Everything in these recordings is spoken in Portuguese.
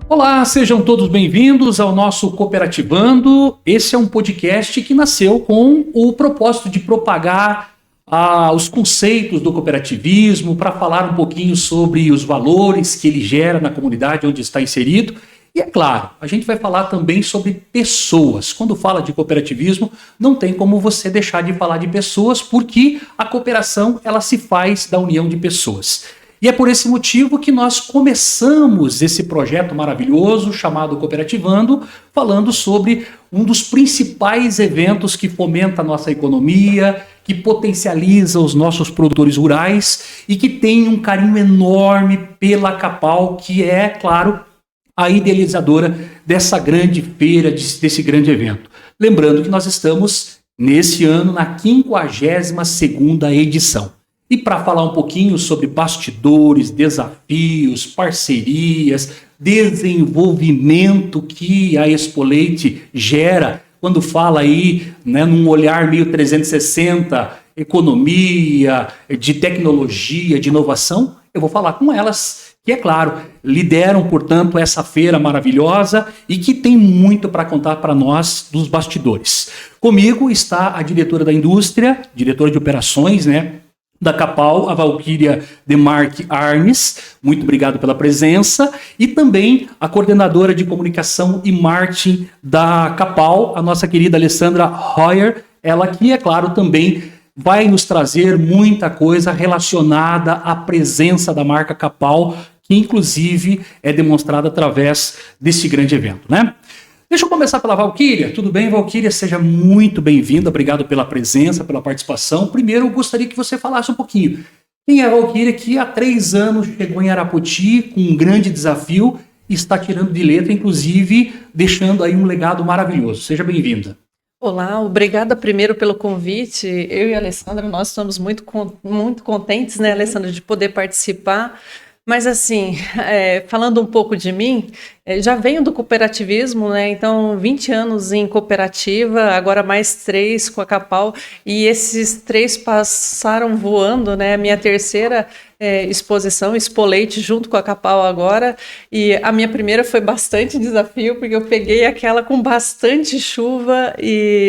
Olá, sejam todos bem-vindos ao nosso Cooperativando. Esse é um podcast que nasceu com o propósito de propagar os conceitos do cooperativismo, para falar um pouquinho sobre os valores que ele gera na comunidade onde está inserido. E é claro, a gente vai falar também sobre pessoas. Quando fala de cooperativismo, não tem como você deixar de falar de pessoas, porque a cooperação ela se faz da união de pessoas. E é por esse motivo que nós começamos esse projeto maravilhoso chamado Cooperativando, falando sobre um dos principais eventos que fomenta a nossa economia, que potencializa os nossos produtores rurais e que tem um carinho enorme pela Capal, que é, claro, a idealizadora dessa grande feira, desse grande evento. Lembrando que nós estamos, nesse ano, na 52ª edição. E para falar um pouquinho sobre bastidores, desafios, parcerias, desenvolvimento que a Expo Leite gera, quando fala aí, né, num olhar meio 360, economia, de tecnologia, de inovação, eu vou falar com elas, que é claro, lideram, portanto, essa feira maravilhosa e que tem muito para contar para nós dos bastidores. Comigo está a diretora da indústria, diretora de operações, né, da Capal, a Valquíria Demarque Arnes, muito obrigado pela presença, e também a coordenadora de comunicação e marketing da Capal, a nossa querida Alessandra Royer, ela que, é claro, também vai nos trazer muita coisa relacionada à presença da marca Capal, que inclusive é demonstrada através desse grande evento, né? Deixa eu começar pela Valquíria. Tudo bem, Valquíria? Seja muito bem-vinda. Obrigado pela presença, pela participação. Primeiro, eu gostaria que você falasse um pouquinho. Quem é a Valquíria que há 3 anos chegou em Arapoti com um grande desafio e está tirando de letra, inclusive deixando aí um legado maravilhoso. Seja bem-vinda. Olá, obrigada primeiro pelo convite. Eu e a Alessandra, nós estamos muito contentes, né, Alessandra, de poder participar. Mas assim, falando um pouco de mim, já venho do cooperativismo, né? Então 20 anos em cooperativa, agora mais 3 com a Capal, e esses 3 passaram voando, né? A minha terceira exposição, Expo Leite, junto com a Capal agora, e a minha primeira foi bastante desafio, porque eu peguei aquela com bastante chuva,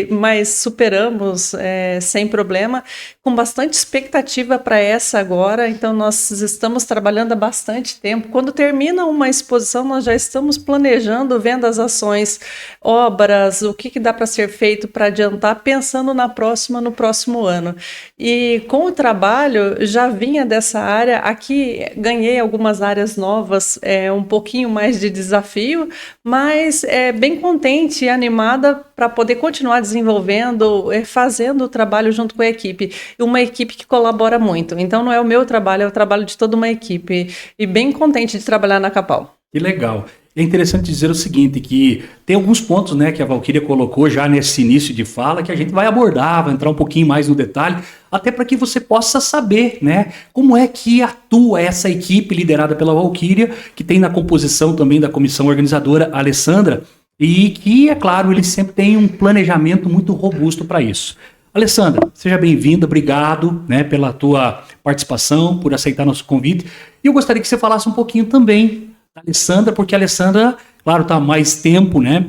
mas superamos sem problema, com bastante expectativa para essa agora. Então nós estamos trabalhando há bastante tempo. Quando termina uma exposição, nós já estamos planejando, vendo as ações, obras, o que dá para ser feito para adiantar, pensando no próximo ano. E com o trabalho, já vinha dessa área, aqui ganhei algumas áreas novas, um pouquinho mais de desafio, mas bem contente e animada para poder continuar desenvolvendo, fazendo o trabalho junto com a equipe. Uma equipe que colabora muito. Então não é o meu trabalho, é o trabalho de toda uma equipe. E bem contente de trabalhar na Capal. Que legal. É interessante dizer o seguinte, que tem alguns pontos, né, que a Valquíria colocou já nesse início de fala, que a gente vai abordar, vai entrar um pouquinho mais no detalhe, até para que você possa saber, né, como é que atua essa equipe liderada pela Valquíria, que tem na composição também da comissão organizadora a Alessandra, e que, é claro, eles sempre têm um planejamento muito robusto para isso. Alessandra, seja bem-vinda, obrigado, né, pela tua participação, por aceitar nosso convite. E eu gostaria que você falasse um pouquinho também da Alessandra, porque a Alessandra, claro, está há mais tempo, né,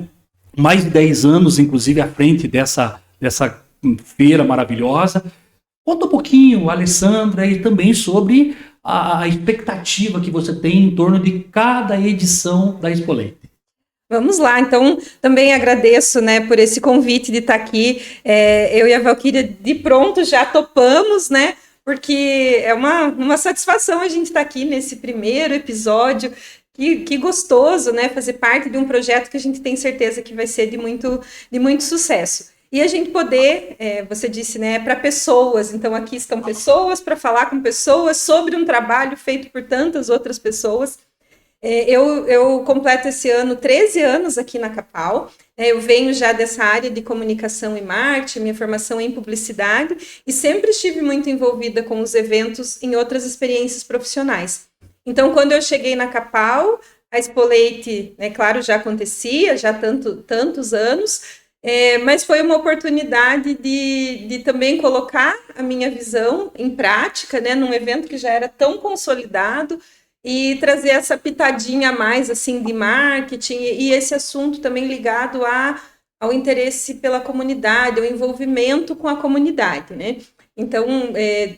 mais de 10 anos, inclusive, à frente dessa feira maravilhosa. Conta um pouquinho, Alessandra, e também sobre a expectativa que você tem em torno de cada edição da Expo Leite. Vamos lá, então também agradeço, né, por esse convite de estar aqui. Eu e a Valquíria de pronto já topamos, né, porque é uma satisfação a gente estar aqui nesse primeiro episódio. Que gostoso, né, fazer parte de um projeto que a gente tem certeza que vai ser de muito sucesso. E a gente poder, você disse, né, para pessoas. Então aqui estão pessoas para falar com pessoas sobre um trabalho feito por tantas outras pessoas. Eu completo esse ano 13 anos aqui na Capal. Eu venho já dessa área de comunicação e marketing, minha formação é em publicidade, e sempre estive muito envolvida com os eventos em outras experiências profissionais. Então, quando eu cheguei na Capal, a Expo Leite, né, claro, já acontecia, já tantos anos, mas foi uma oportunidade de também colocar a minha visão em prática, né, num evento que já era tão consolidado, e trazer essa pitadinha a mais assim de marketing e esse assunto também ligado ao interesse pela comunidade, ao envolvimento com a comunidade, né? Então,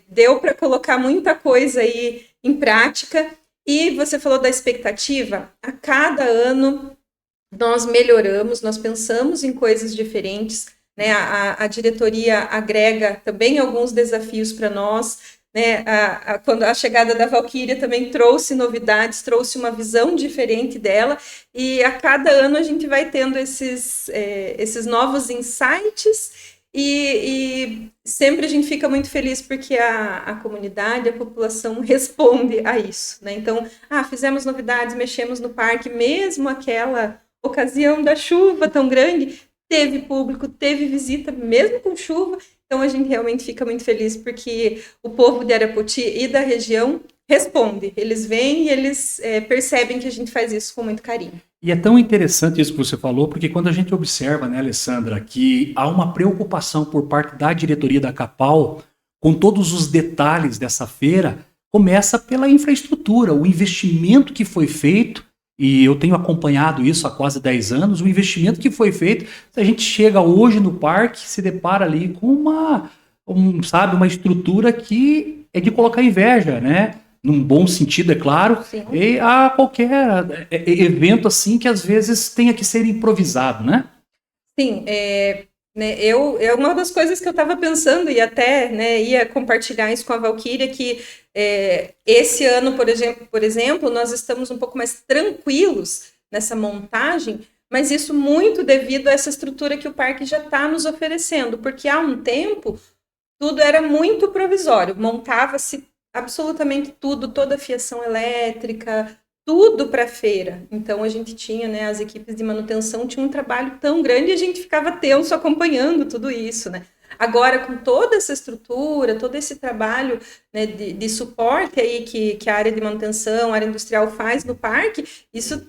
deu para colocar muita coisa aí em prática. E você falou da expectativa. A cada ano nós melhoramos, nós pensamos em coisas diferentes, né? A diretoria agrega também alguns desafios para nós, né? Quando a chegada da Valquíria também trouxe novidades, trouxe uma visão diferente dela, e a cada ano a gente vai tendo esses novos insights, e sempre a gente fica muito feliz porque a comunidade, a população responde a isso, né? Então, fizemos novidades, mexemos no parque, mesmo aquela ocasião da chuva tão grande, teve público, teve visita, mesmo com chuva. Então, a gente realmente fica muito feliz porque o povo de Arapoti e da região responde. Eles vêm e eles percebem que a gente faz isso com muito carinho. E é tão interessante isso que você falou, porque quando a gente observa, né, Alessandra, que há uma preocupação por parte da diretoria da Capal com todos os detalhes dessa feira, começa pela infraestrutura, o investimento que foi feito, e eu tenho acompanhado isso há quase 10 anos, o investimento que foi feito, se a gente chega hoje no parque, se depara ali com uma estrutura que é de colocar inveja, né? Num bom sentido, é claro, Sim. E a qualquer evento assim que às vezes tenha que ser improvisado, né? Sim, né, é uma das coisas que eu estava pensando e até, né, ia compartilhar isso com a Valquíria, que esse ano, por exemplo, nós estamos um pouco mais tranquilos nessa montagem, mas isso muito devido a essa estrutura que o parque já está nos oferecendo, porque há um tempo tudo era muito provisório, montava-se absolutamente tudo, toda a fiação elétrica, tudo para a feira. Então a gente tinha, né, as equipes de manutenção tinham um trabalho tão grande e a gente ficava tenso acompanhando tudo isso, né? Agora, com toda essa estrutura, todo esse trabalho, né, de suporte aí que a área de manutenção, a área industrial faz no parque, isso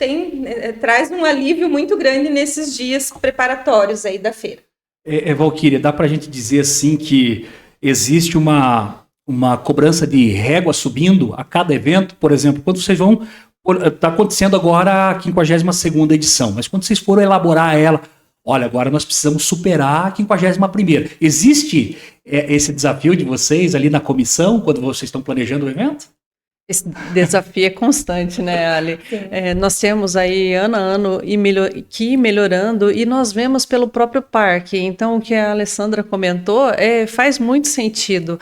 traz um alívio muito grande nesses dias preparatórios aí da feira. Valquíria, dá para a gente dizer assim que existe uma cobrança de régua subindo a cada evento? Por exemplo, quando vocês vão... Está acontecendo agora a 52ª edição, mas quando vocês foram elaborar ela, olha, agora nós precisamos superar a 51ª. Existe esse desafio de vocês ali na comissão, quando vocês estão planejando o evento? Esse desafio é constante, né, Ali? Nós temos aí ano a ano que ir melhorando e nós vemos pelo próprio parque. Então, o que a Alessandra comentou faz muito sentido.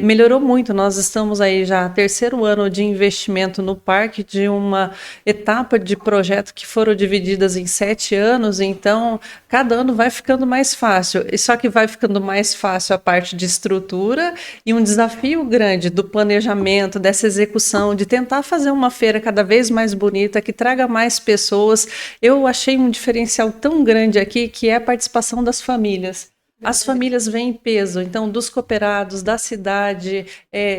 Melhorou muito, nós estamos aí já terceiro ano de investimento no parque, de uma etapa de projeto que foram divididas em 7 anos, então cada ano vai ficando mais fácil, só que vai ficando mais fácil a parte de estrutura e um desafio grande do planejamento, dessa execução, de tentar fazer uma feira cada vez mais bonita, que traga mais pessoas. Eu achei um diferencial tão grande aqui, que é a participação das famílias. As famílias vêm em peso, então, dos cooperados, da cidade,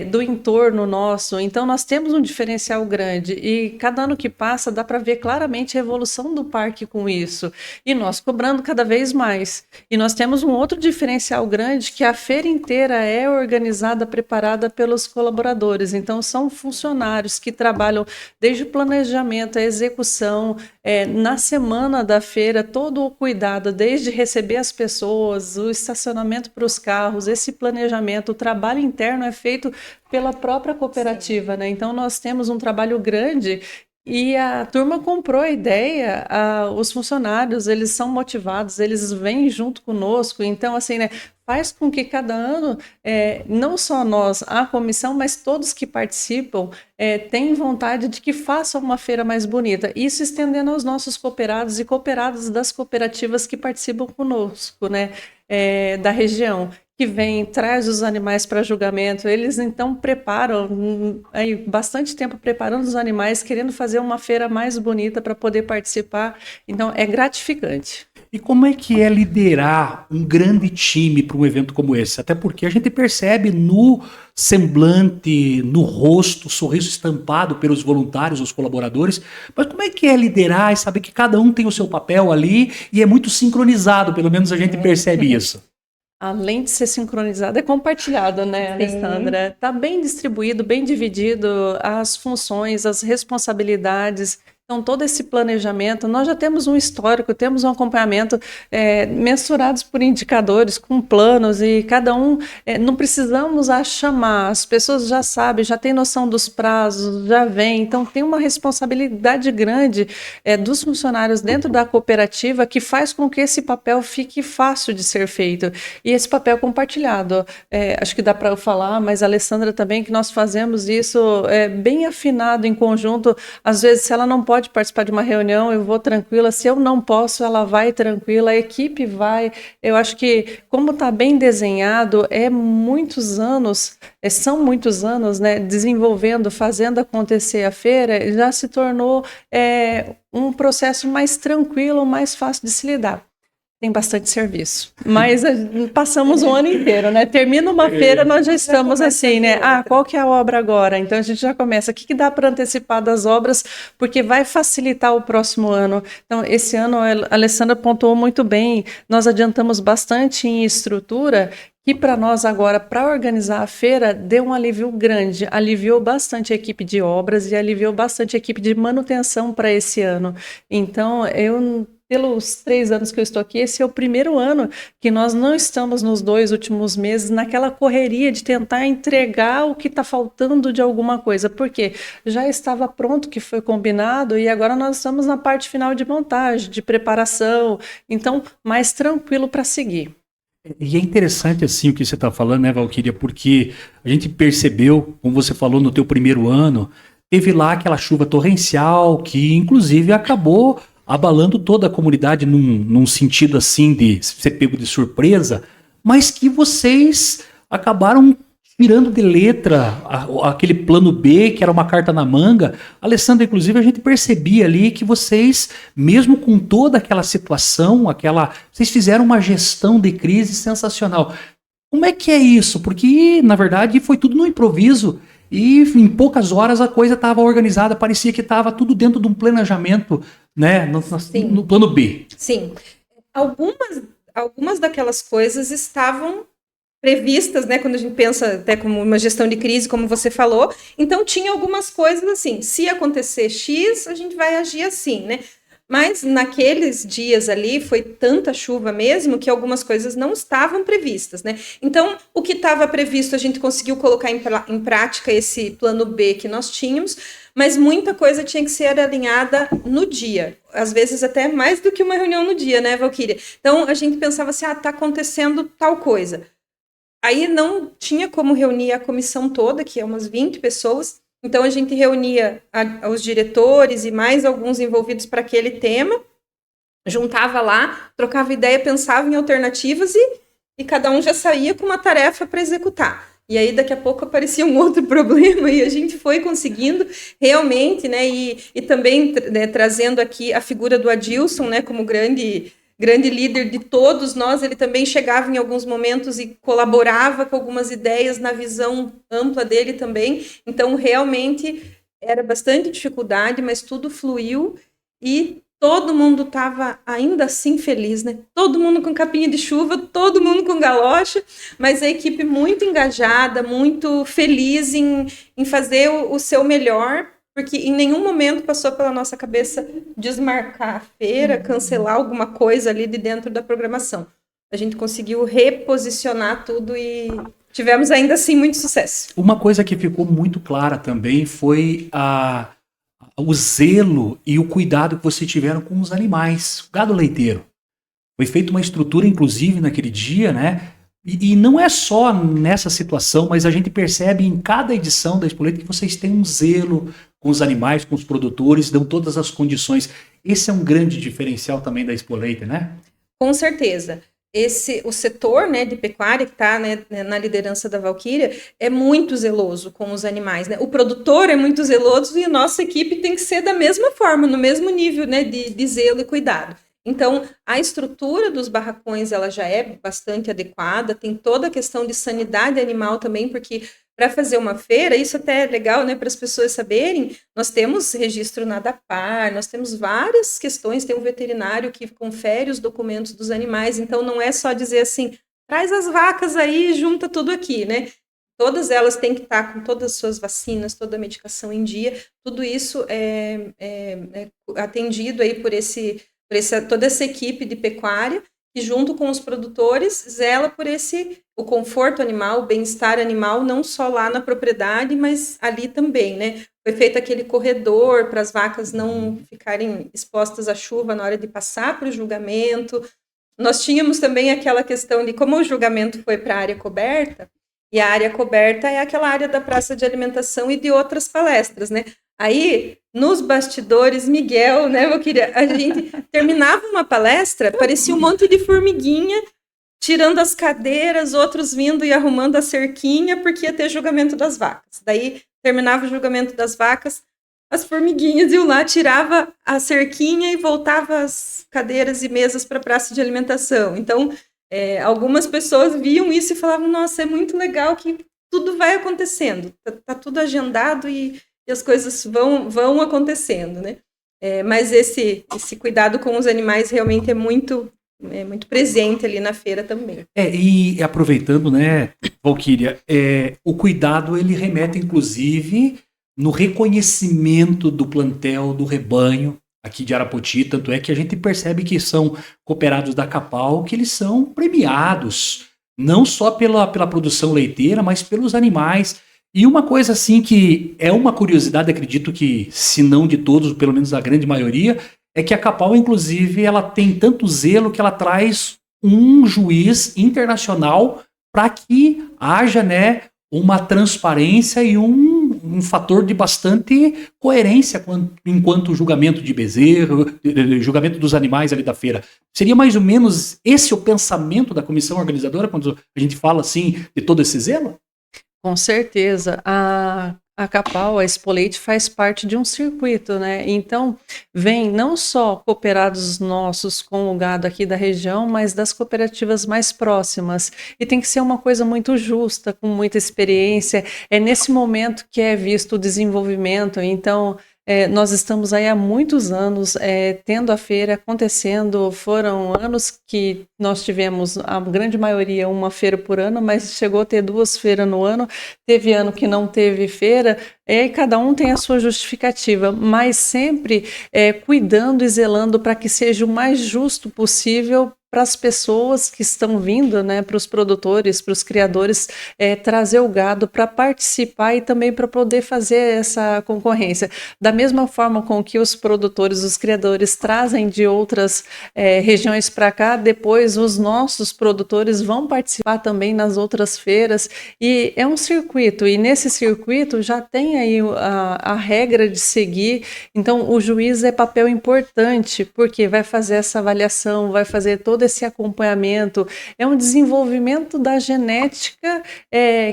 do entorno nosso. Então, nós temos um diferencial grande e cada ano que passa dá para ver claramente a evolução do parque com isso. E nós cobrando cada vez mais. E nós temos um outro diferencial grande, que a feira inteira é organizada, preparada pelos colaboradores. Então, são funcionários que trabalham desde o planejamento, a execução, na semana da feira, todo o cuidado, desde receber as pessoas, o estacionamento para os carros, esse planejamento, o trabalho interno é feito pela própria cooperativa, né? Então nós temos um trabalho grande e a turma comprou a ideia, os funcionários, eles são motivados, eles vêm junto conosco, então assim, né, faz com que cada ano, não só nós, a comissão, mas todos que participam, tenham vontade de que façam uma feira mais bonita, isso estendendo aos nossos cooperados e cooperadas das cooperativas que participam conosco, né, da região, que vem, traz os animais para julgamento, eles então preparam, aí, bastante tempo preparando os animais, querendo fazer uma feira mais bonita para poder participar, então é gratificante. E como é que é liderar um grande time para um evento como esse? Até porque a gente percebe no semblante, no rosto, o sorriso estampado pelos voluntários, os colaboradores, mas como é que é liderar e saber que cada um tem o seu papel ali e é muito sincronizado, pelo menos a gente percebe isso? Além de ser sincronizado, é compartilhado, né, Alessandra? Está bem distribuído, bem dividido as funções, as responsabilidades. Então, todo esse planejamento, nós já temos um histórico, temos um acompanhamento mensurados por indicadores, com planos, e cada um, não precisamos chamar, as pessoas já sabem, já têm noção dos prazos, já vem. Então, tem uma responsabilidade grande dos funcionários dentro da cooperativa que faz com que esse papel fique fácil de ser feito. E esse papel compartilhado, acho que dá para eu falar, mas a Alessandra também, que nós fazemos isso bem afinado em conjunto. Às vezes, se ela não pode participar de uma reunião, eu vou tranquila. Se eu não posso, ela vai tranquila, a equipe vai. Eu acho que, como está bem desenhado, são muitos anos, né, desenvolvendo, fazendo acontecer a feira, já se tornou um processo mais tranquilo, mais fácil de se lidar. Tem bastante serviço, mas passamos o ano inteiro, né? Termina uma feira, nós já estamos assim, né? Qual que é a obra agora? Então a gente já começa. O que dá para antecipar das obras? Porque vai facilitar o próximo ano. Então, esse ano, a Alessandra pontuou muito bem, nós adiantamos bastante em estrutura, que para nós agora, para organizar a feira, deu um alívio grande, aliviou bastante a equipe de obras e aliviou bastante a equipe de manutenção para esse ano. Então, pelos 3 anos que eu estou aqui, esse é o primeiro ano que nós não estamos nos 2 últimos meses naquela correria de tentar entregar o que está faltando de alguma coisa, porque já estava pronto, que foi combinado, e agora nós estamos na parte final de montagem, de preparação, então mais tranquilo para seguir. E é interessante assim o que você está falando, né, Valquíria, porque a gente percebeu, como você falou no teu primeiro ano, teve lá aquela chuva torrencial que inclusive acabou abalando toda a comunidade num sentido assim de ser pego de surpresa, mas que vocês acabaram tirando de letra aquele plano B, que era uma carta na manga. Alessandra, inclusive, a gente percebia ali que vocês, mesmo com toda aquela situação, vocês fizeram uma gestão de crise sensacional. Como é que é isso? Porque, na verdade, foi tudo no improviso e em poucas horas a coisa estava organizada, parecia que estava tudo dentro de um planejamento, né, no plano B. Sim. Algumas daquelas coisas estavam previstas, né, quando a gente pensa até como uma gestão de crise, como você falou. Então, tinha algumas coisas assim, se acontecer X, a gente vai agir assim, né? Mas naqueles dias ali foi tanta chuva mesmo que algumas coisas não estavam previstas, né? Então, o que estava previsto, a gente conseguiu colocar em prática esse plano B que nós tínhamos, mas muita coisa tinha que ser alinhada no dia. Às vezes até mais do que uma reunião no dia, né, Valquíria? Então, a gente pensava assim, tá acontecendo tal coisa. Aí não tinha como reunir a comissão toda, que é umas 20 pessoas. Então, a gente reunia os diretores e mais alguns envolvidos para aquele tema, juntava lá, trocava ideia, pensava em alternativas e cada um já saía com uma tarefa para executar. E aí, daqui a pouco, aparecia um outro problema e a gente foi conseguindo realmente, né? E também né, trazendo aqui a figura do Adilson, né, como grande líder de todos nós, ele também chegava em alguns momentos e colaborava com algumas ideias na visão ampla dele também. Então, realmente, era bastante dificuldade, mas tudo fluiu e todo mundo estava ainda assim feliz, né? Todo mundo com capinha de chuva, todo mundo com galocha, mas a equipe muito engajada, muito feliz em fazer o seu melhor, porque em nenhum momento passou pela nossa cabeça desmarcar a feira, cancelar alguma coisa ali de dentro da programação. A gente conseguiu reposicionar tudo e tivemos ainda assim muito sucesso. Uma coisa que ficou muito clara também foi o zelo e o cuidado que vocês tiveram com os animais, o gado leiteiro. Foi feita uma estrutura, inclusive, naquele dia, né? E não é só nessa situação, mas a gente percebe em cada edição da Expo Leite que vocês têm um zelo com os animais, com os produtores, dão todas as condições. Esse é um grande diferencial também da Expo Leite, né? Com certeza. O setor, né, de pecuária, que está, né, na liderança da Valquíria, é muito zeloso com os animais, né? O produtor é muito zeloso e a nossa equipe tem que ser da mesma forma, no mesmo nível, né, de zelo e cuidado. Então, a estrutura dos barracões ela já é bastante adequada, tem toda a questão de sanidade animal também, porque para fazer uma feira, isso até é legal, né, para as pessoas saberem, nós temos registro na ADAPAR, nós temos várias questões, tem um veterinário que confere os documentos dos animais, então não é só dizer assim, traz as vacas aí e junta tudo aqui, né? Todas elas têm que estar com todas as suas vacinas, toda a medicação em dia, tudo isso é atendido aí por toda essa equipe de pecuária, que junto com os produtores zela por o conforto animal, o bem-estar animal, não só lá na propriedade, mas ali também, né? Foi feito aquele corredor para as vacas não ficarem expostas à chuva na hora de passar para o julgamento. Nós tínhamos também aquela questão de como o julgamento foi para a área coberta, e a área coberta é aquela área da praça de alimentação e de outras palestras, né? Aí, nos bastidores, Miguel, né, meu querido, a gente terminava uma palestra, parecia um monte de formiguinha, tirando as cadeiras, outros vindo e arrumando a cerquinha, porque ia ter julgamento das vacas. Daí, terminava o julgamento das vacas, as formiguinhas iam lá, tirava a cerquinha e voltava as cadeiras e mesas para a praça de alimentação. Então, algumas pessoas viam isso e falavam, nossa, é muito legal que tudo vai acontecendo, tá tudo agendado e as coisas vão acontecendo, né? Mas esse cuidado com os animais realmente é muito presente ali na feira também. E aproveitando, né, Valquíria, o cuidado ele remete inclusive no reconhecimento do plantel, do rebanho, aqui de Arapoti, tanto é que a gente percebe que são cooperados da Capal, que eles são premiados, não só pela produção leiteira, mas pelos animais. E uma coisa assim que é uma curiosidade, acredito que, se não de todos, pelo menos a grande maioria, é que a Capal, inclusive, ela tem tanto zelo que ela traz um juiz internacional para que haja, né, uma transparência e um fator de bastante coerência enquanto julgamento de bezerro, julgamento dos animais ali da feira. Seria mais ou menos esse o pensamento da comissão organizadora quando a gente fala assim de todo esse zelo? Com certeza. A Capal, a Expo Leite, faz parte de um circuito, né? Então, vem não só cooperados nossos com o gado aqui da região, mas das cooperativas mais próximas. E tem que ser uma coisa muito justa, com muita experiência. É nesse momento que é visto o desenvolvimento. Então, nós estamos aí há muitos anos tendo a feira acontecendo. Foram anos que nós tivemos, a grande maioria, uma feira por ano, mas chegou a ter 2 feiras no ano. Teve ano que não teve feira, e cada um tem a sua justificativa, mas sempre cuidando e zelando para que seja o mais justo possível para as pessoas que estão vindo, né, para os produtores, para os criadores, trazer o gado para participar e também para poder fazer essa concorrência. Da mesma forma com que os produtores, os criadores trazem de outras regiões para cá, depois os nossos produtores vão participar também nas outras feiras, e é um circuito, e nesse circuito já tem aí a regra de seguir. Então o juiz é papel importante, porque vai fazer essa avaliação, vai fazer todo esse acompanhamento, é um desenvolvimento da genética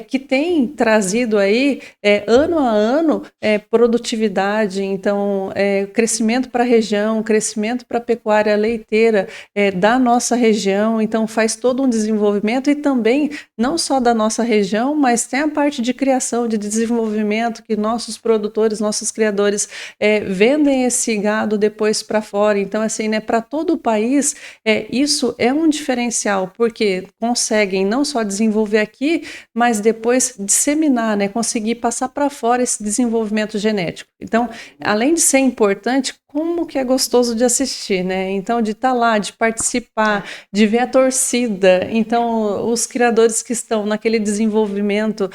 que tem trazido aí ano a ano produtividade, então crescimento para a região, crescimento para a pecuária leiteira da nossa região. Então faz todo um desenvolvimento, e também não só da nossa região, mas tem a parte de criação, de desenvolvimento, que nossos produtores, nossos criadores vendem esse gado depois para fora. Então assim, né, para todo o país, isso é um diferencial, porque conseguem não só desenvolver aqui, mas depois disseminar, né, conseguir passar para fora esse desenvolvimento genético. Então, além de ser importante, como que é gostoso de assistir, né? Então, de estar lá, de participar, de ver a torcida. Então, os criadores que estão naquele desenvolvimento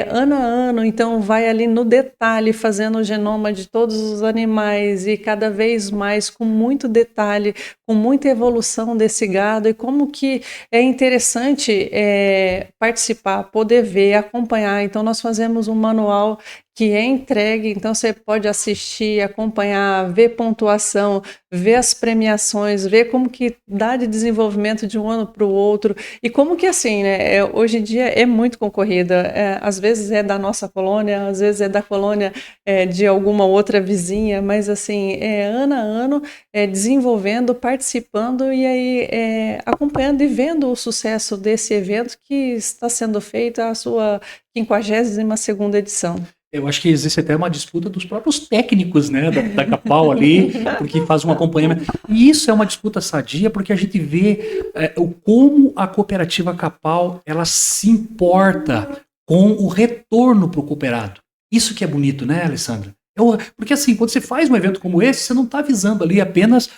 ano a ano, então vai ali no detalhe, fazendo o genoma de todos os animais, e cada vez mais com muito detalhe, com muita evolução desse gado, e como que é interessante participar, poder ver, acompanhar. Então, nós fazemos um manual que é entregue, então você pode assistir, acompanhar, ver pontuação, ver as premiações, ver como que dá de desenvolvimento de um ano para o outro, e como que assim, né, hoje em dia é muito concorrida, às vezes é da nossa colônia, às vezes é da colônia de alguma outra vizinha, mas assim, ano a ano desenvolvendo, participando, e aí acompanhando e vendo o sucesso desse evento que está sendo feito a sua 52ª edição. Eu acho que existe até uma disputa dos próprios técnicos, né, da Capal ali, porque faz um acompanhamento. E isso é uma disputa sadia, porque a gente vê como a cooperativa Capal, ela se importa com o retorno para o cooperado. Isso que é bonito, né, Alessandra? Porque assim, quando você faz um evento como esse, você não está visando ali apenas,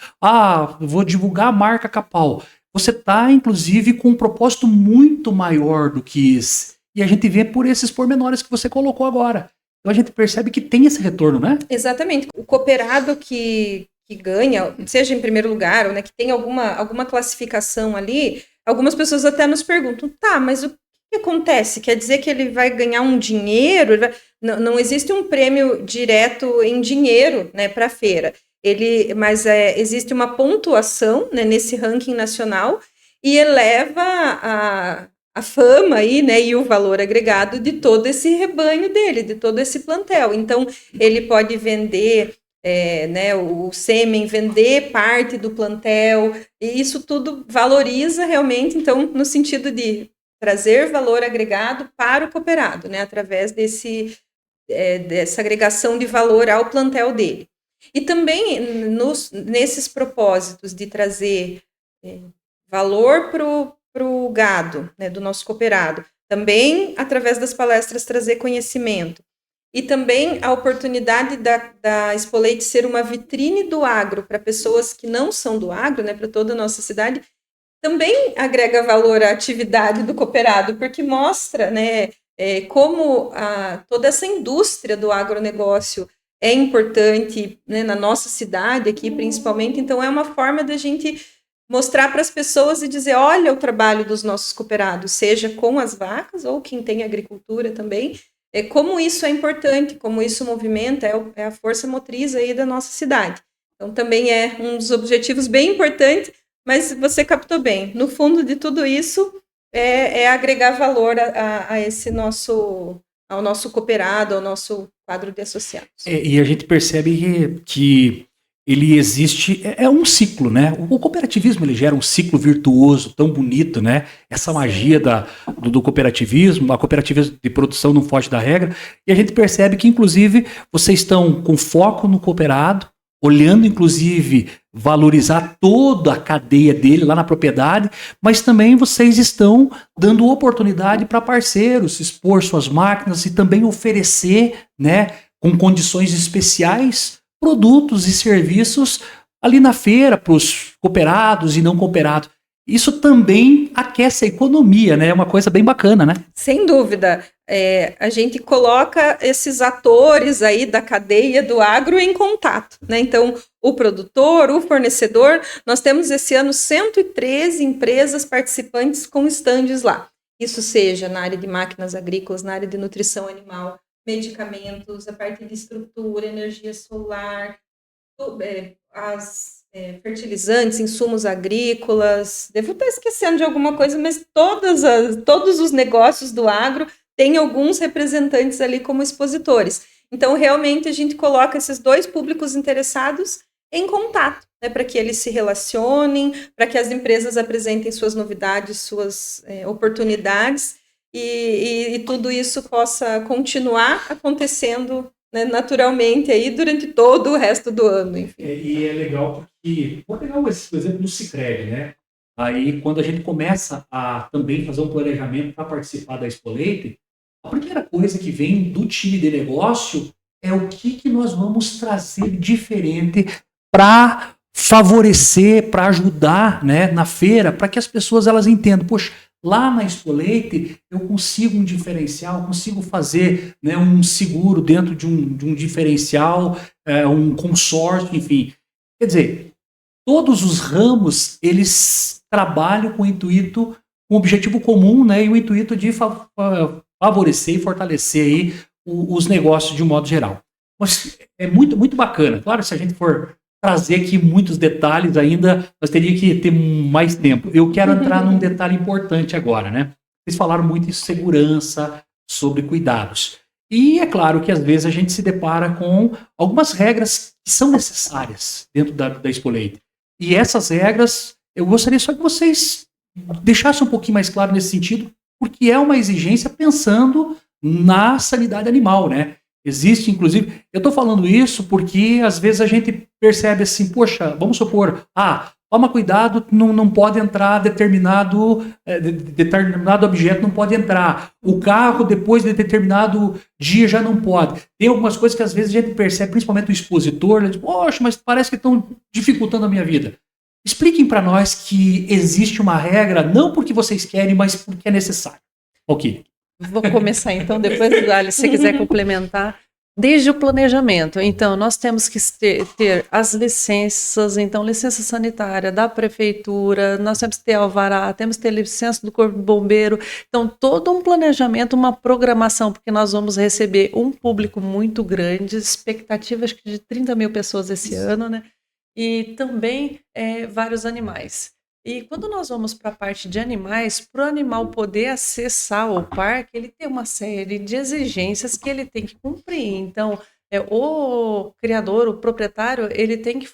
vou divulgar a marca Capal. Você está, inclusive, com um propósito muito maior do que esse. E a gente vê por esses pormenores que você colocou agora. Então a gente percebe que tem esse retorno, né? Exatamente. O cooperado que ganha, seja em primeiro lugar, ou né, que tem alguma classificação ali, algumas pessoas até nos perguntam, tá, mas o que acontece? Quer dizer que ele vai ganhar um dinheiro? Não existe um prêmio direto em dinheiro, né, para a feira. Mas existe uma pontuação, né, nesse ranking nacional e eleva a fama aí, né, e o valor agregado de todo esse rebanho dele, de todo esse plantel. Então, ele pode vender né, o sêmen, vender parte do plantel, e isso tudo valoriza realmente, então, no sentido de trazer valor agregado para o cooperado, né, através dessa agregação de valor ao plantel dele. E também nesses propósitos de trazer valor para o gado, né, do nosso cooperado, também através das palestras trazer conhecimento, e também a oportunidade da Expo Leite ser uma vitrine do agro para pessoas que não são do agro, né, para toda a nossa cidade, também agrega valor à atividade do cooperado, porque mostra, né, como toda essa indústria do agronegócio é importante, né, na nossa cidade aqui, principalmente. Então, é uma forma da gente mostrar para as pessoas e dizer, olha o trabalho dos nossos cooperados, seja com as vacas ou quem tem agricultura também, como isso é importante, como isso movimenta, é a força motriz aí da nossa cidade. Então, também é um dos objetivos bem importantes, mas você captou bem. No fundo de tudo isso, é agregar valor a esse ao nosso cooperado, ao nosso quadro de associados. E a gente percebe que ele existe, é um ciclo, né? O cooperativismo, ele gera um ciclo virtuoso, tão bonito, né? Essa magia do cooperativismo, a cooperativa de produção não foge da regra, e a gente percebe que, inclusive, vocês estão com foco no cooperado, olhando, inclusive, valorizar toda a cadeia dele lá na propriedade, mas também vocês estão dando oportunidade para parceiros expor suas máquinas e também oferecer, né, com condições especiais, produtos e serviços ali na feira para os cooperados e não cooperados. Isso também aquece a economia, né? É uma coisa bem bacana, né? Sem dúvida. A gente coloca esses atores aí da cadeia do agro em contato, né? Então, o produtor, o fornecedor, nós temos esse ano 113 empresas participantes com estandes lá. Isso seja na área de máquinas agrícolas, na área de nutrição animal, medicamentos, a parte de estrutura, energia solar, fertilizantes, insumos agrícolas. Devo estar esquecendo de alguma coisa, mas todos os negócios do agro têm alguns representantes ali como expositores. Então, realmente, a gente coloca esses dois públicos interessados em contato, né, para que eles se relacionem, para que as empresas apresentem suas novidades, suas oportunidades, e tudo isso possa continuar acontecendo, né, naturalmente aí durante todo o resto do ano. Enfim. E é legal porque, vou pegar o exemplo do Sicredi, né? Aí, quando a gente começa a também fazer um planejamento para participar da Expo Leite, a primeira coisa que vem do time de negócio é o que nós vamos trazer diferente para favorecer, para ajudar, né, na feira, para que as pessoas elas entendam, poxa, lá na Expo Leite eu consigo um diferencial, consigo fazer, né, um seguro dentro de um diferencial, um consórcio, enfim. Quer dizer, todos os ramos eles trabalham com o intuito, com o objetivo comum, né, e o intuito de favorecer e fortalecer aí os negócios de um modo geral. Mas é muito, muito bacana. Claro, se a gente for trazer aqui muitos detalhes ainda, nós teríamos que ter mais tempo. Eu quero entrar num detalhe importante agora, né? Vocês falaram muito em segurança, sobre cuidados. E é claro que às vezes a gente se depara com algumas regras que são necessárias dentro da Expo Leite. E essas regras, eu gostaria só que vocês deixassem um pouquinho mais claro nesse sentido, porque é uma exigência pensando na sanidade animal, né? Existe, inclusive, eu estou falando isso porque às vezes a gente percebe assim, poxa, vamos supor, toma cuidado, não pode entrar determinado objeto, não pode entrar. O carro, depois de determinado dia, já não pode. Tem algumas coisas que às vezes a gente percebe, principalmente o expositor, ele diz, poxa, mas parece que estão dificultando a minha vida. Expliquem para nós que existe uma regra, não porque vocês querem, mas porque é necessário. Ok. Vou começar então, depois, Alice, se você quiser complementar. Desde o planejamento, então, nós temos que ter as licenças, então, licença sanitária da prefeitura, nós temos que ter alvará, temos que ter licença do Corpo de Bombeiro, então, todo um planejamento, uma programação, porque nós vamos receber um público muito grande, expectativas de 30 mil pessoas esse ano, né? E também vários animais. E quando nós vamos para a parte de animais, para o animal poder acessar o parque, ele tem uma série de exigências que ele tem que cumprir. Então, o criador, o proprietário, ele tem que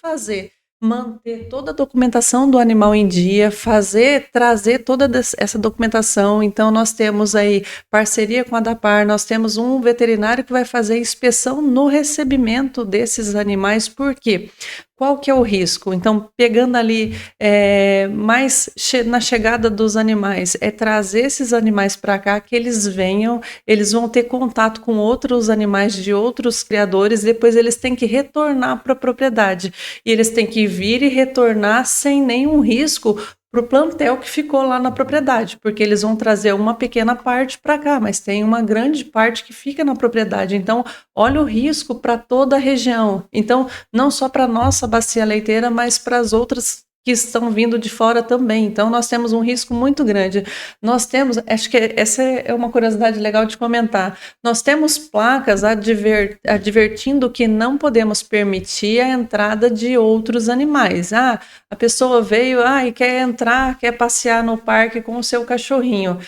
manter toda a documentação do animal em dia, trazer toda essa documentação. Então, nós temos aí parceria com a ADAPAR, nós temos um veterinário que vai fazer inspeção no recebimento desses animais. Por quê? Qual que é o risco? Então, pegando ali mais na chegada dos animais, trazer esses animais para cá, que eles venham, eles vão ter contato com outros animais de outros criadores, depois eles têm que retornar para a propriedade. E eles têm que vir e retornar sem nenhum risco para o plantel que ficou lá na propriedade, porque eles vão trazer uma pequena parte para cá, mas tem uma grande parte que fica na propriedade. Então, olha o risco para toda a região. Então, não só para a nossa bacia leiteira, mas para as outras que estão vindo de fora também. Então, nós temos um risco muito grande. Nós temos, acho que essa é uma curiosidade legal de comentar, nós temos placas advertindo que não podemos permitir a entrada de outros animais. A pessoa veio e quer entrar, quer passear no parque com o seu cachorrinho.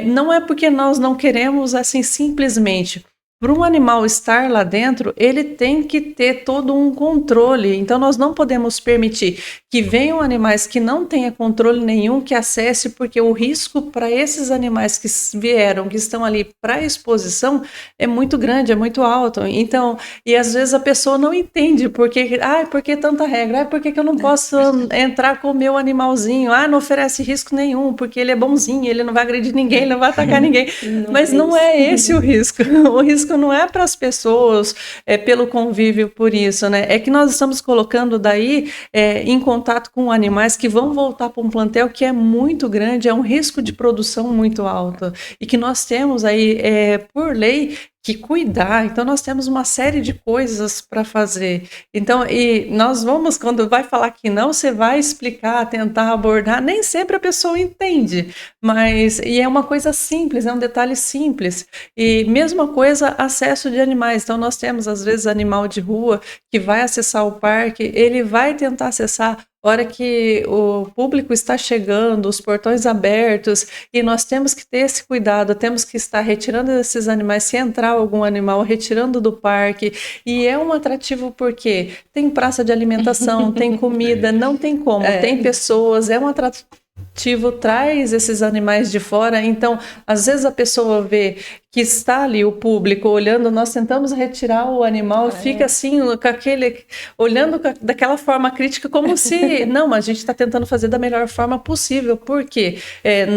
Não é porque nós não queremos, assim, simplesmente. Para um animal estar lá dentro, ele tem que ter todo um controle. Então, nós não podemos permitir que venham animais que não tenham controle nenhum, que acesse, porque o risco para esses animais que vieram, que estão ali para exposição, é muito grande, é muito alto. Então, e às vezes a pessoa não entende por que tanta regra? Por que eu não posso entrar com o meu animalzinho? Não oferece risco nenhum, porque ele é bonzinho, ele não vai agredir ninguém, ele não vai atacar ninguém. Mas não é esse o risco. O risco não é para as pessoas, pelo convívio por isso, né? É que nós estamos colocando daí em contato com animais que vão voltar para um plantel que é muito grande, é um risco de produção muito alto, e que nós temos aí, por lei, que cuidar. Então, nós temos uma série de coisas para fazer. Então, e nós vamos, quando vai falar que não, você vai explicar, tentar abordar, nem sempre a pessoa entende, e é uma coisa simples, é um detalhe simples. E mesma coisa, acesso de animais. Então, nós temos, às vezes, animal de rua que vai acessar o parque, ele vai tentar acessar hora que o público está chegando, os portões abertos, e nós temos que ter esse cuidado, temos que estar retirando esses animais, se entrar algum animal, retirando do parque, e é um atrativo porque tem praça de alimentação, tem comida, não tem como, tem pessoas, é um atrativo, traz esses animais de fora. Então, às vezes a pessoa vê que está ali o público olhando, nós tentamos retirar o animal, fica assim, olhando daquela forma crítica, como se, não, a gente está tentando fazer da melhor forma possível, porque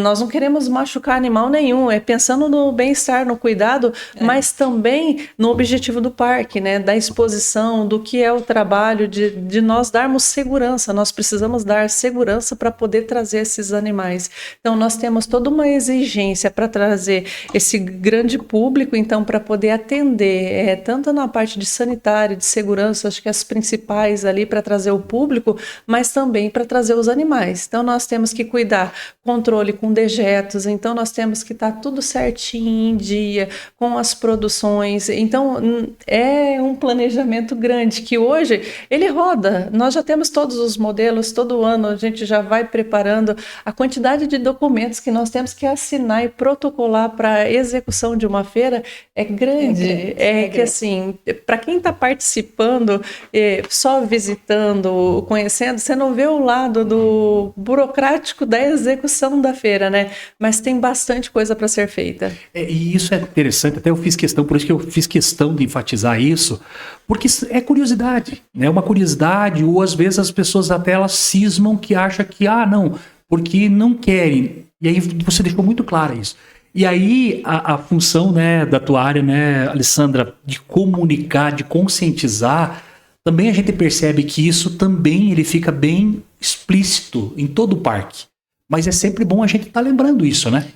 nós não queremos machucar animal nenhum, pensando no bem-estar, no cuidado, mas também no objetivo do parque, né, da exposição, do que é o trabalho de nós darmos segurança, nós precisamos dar segurança para poder trazer esses animais. Então, nós temos toda uma exigência para trazer esse grande público, então, para poder atender, tanto na parte de sanitário, de segurança, acho que as principais ali para trazer o público, mas também para trazer os animais. Então, nós temos que cuidar, controle com dejetos, então nós temos que estar tudo certinho, em dia, com as produções. Então, é um planejamento grande, que hoje ele roda, nós já temos todos os modelos, todo ano a gente já vai preparando a quantidade de documentos que nós temos que assinar e protocolar para execução repercussão de uma feira é grande. Que assim, para quem está participando, só visitando, conhecendo, você não vê o lado do burocrático da execução da feira, né? Mas tem bastante coisa para ser feita. E isso é interessante, até eu fiz questão, por isso que eu fiz questão de enfatizar isso, porque é curiosidade, né? Uma curiosidade, ou às vezes as pessoas até elas cismam que acham que, não, porque não querem. E aí você deixou muito claro isso. E aí a função, né, da tua área, né, Alessandra, de comunicar, de conscientizar, também a gente percebe que isso também ele fica bem explícito em todo o parque. Mas é sempre bom a gente estar lembrando isso, né?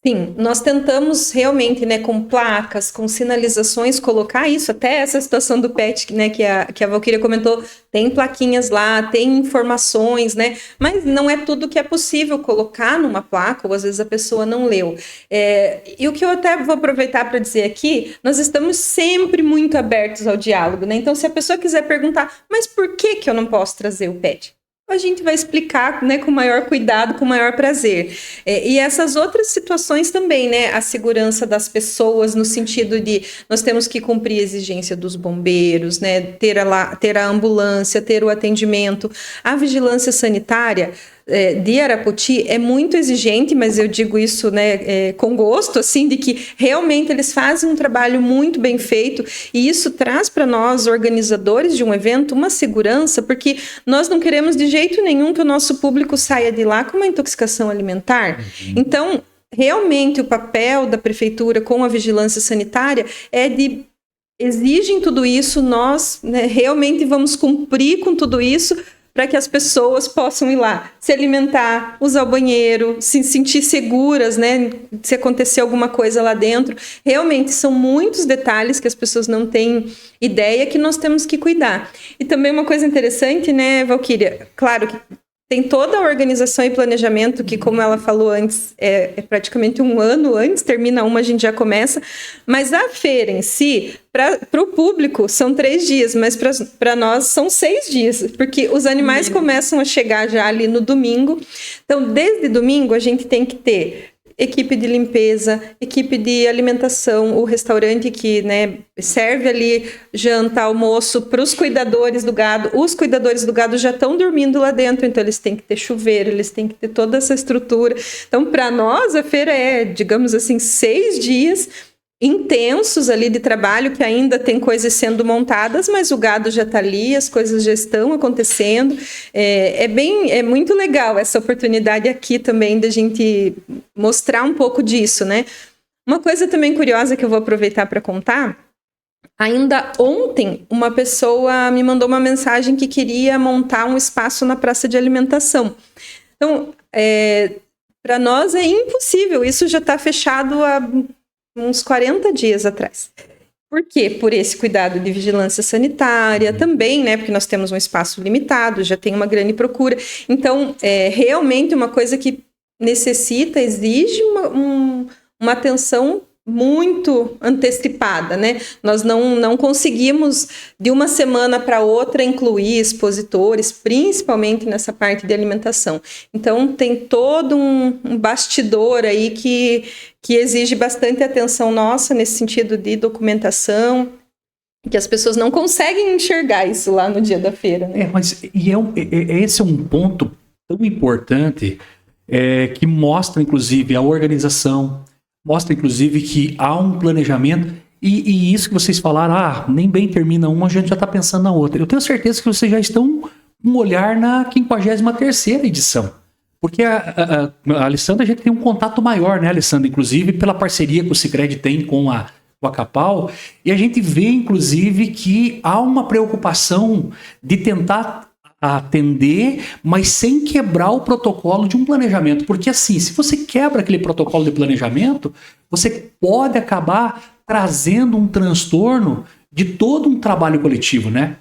Sim, nós tentamos realmente, né, com placas, com sinalizações, colocar isso, até essa situação do pet, né, que a Valquíria comentou, tem plaquinhas lá, tem informações, né, mas não é tudo que é possível colocar numa placa, ou às vezes a pessoa não leu. E o que eu até vou aproveitar para dizer aqui, nós estamos sempre muito abertos ao diálogo, né, então se a pessoa quiser perguntar, mas por que eu não posso trazer o pet? A gente vai explicar, né, com maior cuidado, com maior prazer. E essas outras situações também, né, a segurança das pessoas no sentido de nós temos que cumprir a exigência dos bombeiros, né, ter a ambulância, ter o atendimento, a vigilância sanitária de Arapoti é muito exigente, mas eu digo isso, né, com gosto, assim, de que realmente eles fazem um trabalho muito bem feito e isso traz para nós, organizadores de um evento, uma segurança, porque nós não queremos de jeito nenhum que o nosso público saia de lá com uma intoxicação alimentar. Uhum. Então, realmente o papel da prefeitura com a vigilância sanitária é de exigem tudo isso, nós, né, realmente vamos cumprir com tudo isso para que as pessoas possam ir lá, se alimentar, usar o banheiro, se sentir seguras, né? Se acontecer alguma coisa lá dentro. Realmente são muitos detalhes que as pessoas não têm ideia que nós temos que cuidar. E também uma coisa interessante, né, Valquíria? Claro que tem toda a organização e planejamento que, como ela falou antes, é praticamente um ano antes, termina uma, a gente já começa. Mas a feira em si, para o público, são 3 dias, mas para nós são 6 dias, porque os animais começam a chegar já ali no domingo. Então, desde domingo, a gente tem que ter equipe de limpeza, equipe de alimentação, o restaurante que, né, serve ali janta, almoço para os cuidadores do gado. Os cuidadores do gado já estão dormindo lá dentro, então eles têm que ter chuveiro, eles têm que ter toda essa estrutura. Então, para nós, a feira é, digamos assim, 6 dias intensos ali de trabalho, que ainda tem coisas sendo montadas, mas o gado já está ali, as coisas já estão acontecendo. É muito legal essa oportunidade aqui também da gente mostrar um pouco disso, né? Uma coisa também curiosa que eu vou aproveitar para contar, ainda ontem uma pessoa me mandou uma mensagem que queria montar um espaço na praça de alimentação. Então, para nós é impossível, isso já está fechado há uns 40 dias atrás. Por quê? Por esse cuidado de vigilância sanitária também, né? Porque nós temos um espaço limitado, já tem uma grande procura. Então, realmente uma coisa que exige uma atenção muito antecipada, né? Nós não conseguimos de uma semana para outra incluir expositores, principalmente nessa parte de alimentação. Então tem todo um bastidor aí que exige bastante atenção nossa nesse sentido de documentação, que as pessoas não conseguem enxergar isso lá no dia da feira, né? Esse é um ponto tão importante que mostra inclusive a organização, mostra, inclusive, que há um planejamento e isso que vocês falaram, nem bem termina uma, a gente já está pensando na outra. Eu tenho certeza que vocês já estão com um olhar na 53ª edição. Porque a Alessandra, a gente tem um contato maior, né, Alessandra? Inclusive, pela parceria que o Sicredi tem com a Capal. E a gente vê, inclusive, que há uma preocupação de tentar atender, mas sem quebrar o protocolo de um planejamento. Porque assim, se você quebra aquele protocolo de planejamento, você pode acabar trazendo um transtorno de todo um trabalho coletivo, né?